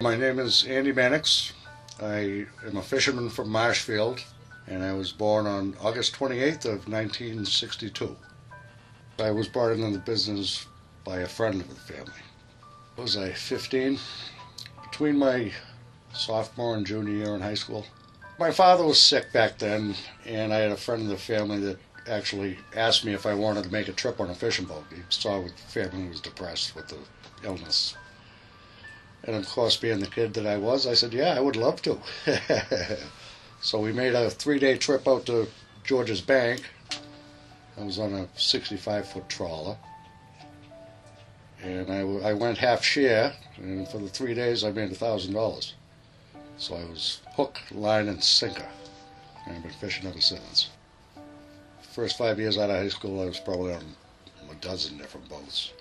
My name is Andy Mannix. I am a fisherman from Marshfield, and I was born on August 28th of 1962. I was brought into the business by a friend of the family. Was I 15? Between my sophomore and junior year in high school. My father was sick back then, and I had a friend of the family that actually asked me if I wanted to make a trip on a fishing boat. He saw the family was depressed with the illness. And of course, being the kid that I was, I said, yeah, I would love to. So we made a 3-day trip out to George's Bank. I was on a 65-foot trawler. And I went half share, and for the 3 days I made $1,000. So I was hook, line, and sinker. And I've been fishing ever since. First 5 years out of high school, I was probably on a dozen different boats.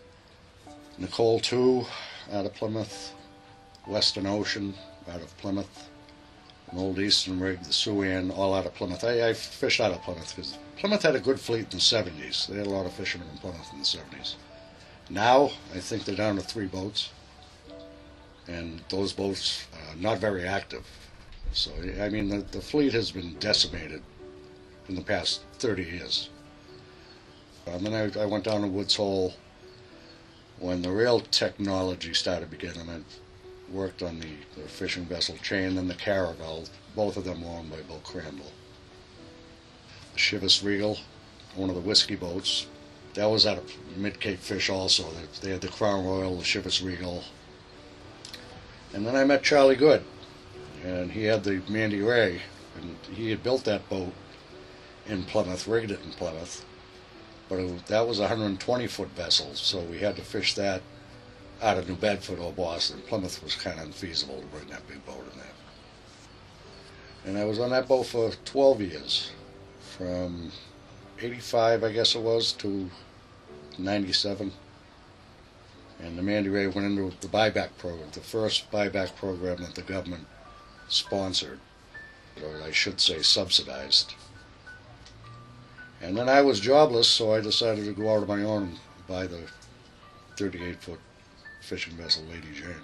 Nicole 2 out of Plymouth, Western Ocean out of Plymouth, an old Eastern rig, the Suan, all out of Plymouth. I fished out of Plymouth because Plymouth had a good fleet in the 70s. They had a lot of fishermen in Plymouth in the 70s. Now, I think they're down to 3 boats, and those boats are not very active. So, I mean, the fleet has been decimated in the past 30 years. And then I went down to Woods Hole when the real technology started beginning. I worked on the fishing vessel Chain and the Caravel, both of them were owned by Bill Crandall. The Chivas Regal, one of the whiskey boats, that was out of Mid-Cape Fish also. They had the Crown Royal, the Chivas Regal. And then I met Charlie Good, and he had the Mandy Ray, and he had built that boat in Plymouth, rigged it in Plymouth. But that was a 120-foot vessel, so we had to fish that out of New Bedford or Boston. Plymouth was kind of unfeasible to bring that big boat in there. And I was on that boat for 12 years, from 85, I guess it was, to 97. And the Mandy Ray went into the buyback program, the first buyback program that the government sponsored, or I should say subsidized. And then I was jobless, so I decided to go out on my own and buy the 38-foot fishing vessel Lady Jane,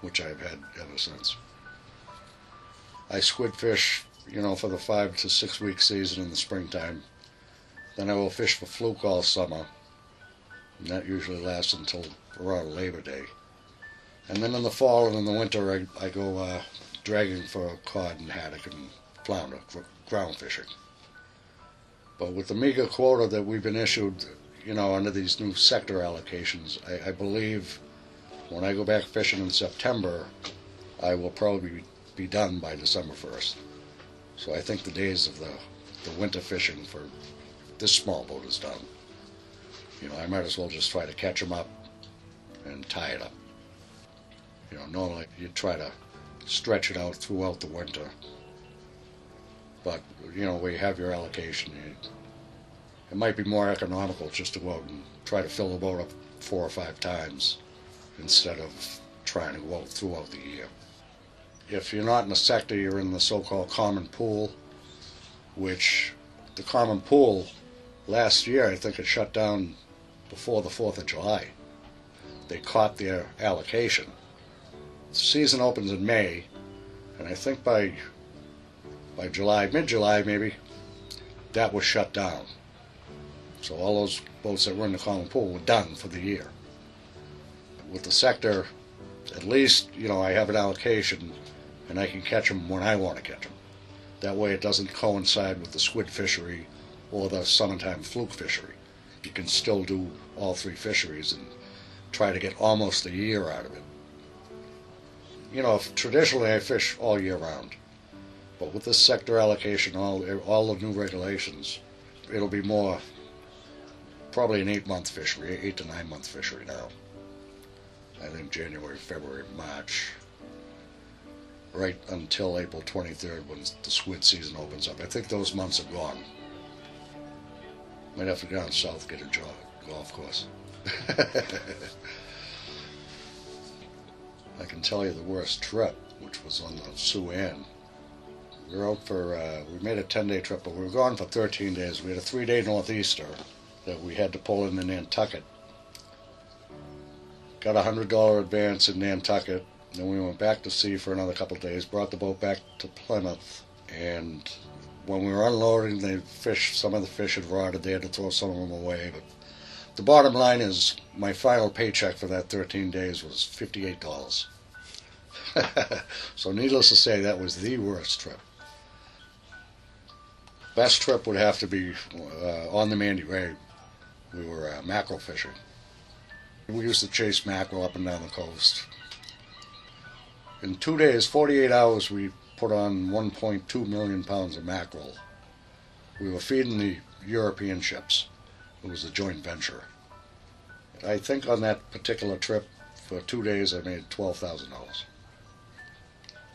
which I've had ever since. I squid fish, for the 5 to 6 week season in the springtime. Then I will fish for fluke all summer, and that usually lasts until around Labor Day. And then in the fall and in the winter, I go dragging for cod and haddock and flounder, for ground fishing. But with the meager quota that we've been issued, under these new sector allocations, I believe when I go back fishing in September, I will probably be done by December 1st. So I think the days of the winter fishing for this small boat is done. I might as well just try to catch them up and tie it up. Normally you try to stretch it out throughout the winter. But, where you have your allocation, it might be more economical just to go out and try to fill the boat up 4 or 5 times instead of trying to go out throughout the year. If you're not in a sector, you're in the so-called common pool, which the common pool last year, I think it shut down before the 4th of July. They caught their allocation. The season opens in May, and I think by July, mid-July maybe, that was shut down. So all those boats that were in the common pool were done for the year. With the sector, at least, I have an allocation and I can catch them when I want to catch them. That way it doesn't coincide with the squid fishery or the summertime fluke fishery. You can still do all 3 fisheries and try to get almost a year out of it. Traditionally I fish all year round. But with this sector allocation, all the new regulations, it'll be more, probably an 8-month fishery, 8 to 9 month fishery now. I think January, February, March, right until April 23rd when the squid season opens up. I think those months are gone. Might have to go down south, get a golf course. I can tell you the worst trip, which was on the Suan. We were out we made a 10-day trip, but we were gone for 13 days. We had a 3-day northeaster that we had to pull in Nantucket. Got a $100 advance in Nantucket, Then we went back to sea for another couple of days, brought the boat back to Plymouth, and when we were unloading, some of the fish had rotted. They had to throw some of them away. But the bottom line is, my final paycheck for that 13 days was $58. So needless to say, that was the worst trip. Best trip would have to be on the Mandy Ray. We were mackerel fishing. We used to chase mackerel up and down the coast. In 2 days, 48 hours, we put on 1.2 million pounds of mackerel. We were feeding the European ships. It was a joint venture. I think on that particular trip, for 2 days, I made $12,000.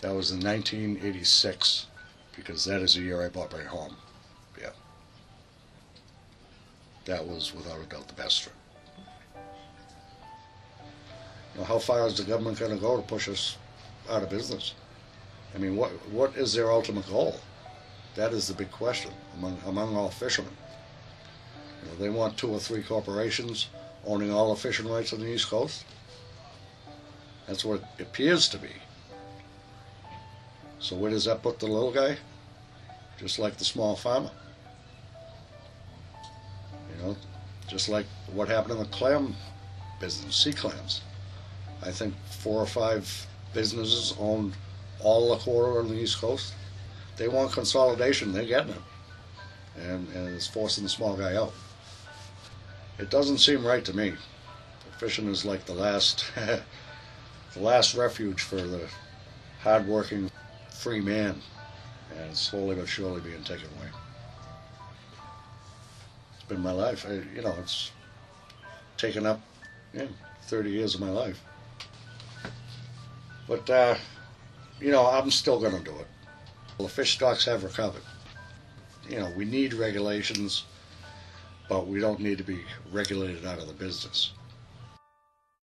That was in 1986, because that is the year I bought my home. Yeah. That was, without a doubt, the best trip. Now, how far is the government going to go to push us out of business? I mean, what is their ultimate goal? That is the big question among all fishermen. You know, they want 2 or 3 corporations owning all the fishing rights on the East Coast. That's what it appears to be. So where does that put the little guy? Just like the small farmer. You know, just like what happened in the clam business, sea clams. I think 4 or 5 businesses owned all the quarter on the East Coast. They want consolidation, they're getting it. And it's forcing the small guy out. It doesn't seem right to me. Fishing is like the last the last refuge for the hard-working free man, and it's slowly but surely being taken away. It's been my life. It's taken up 30 years of my life. But, I'm still going to do it. Well, the fish stocks have recovered. We need regulations, but we don't need to be regulated out of the business.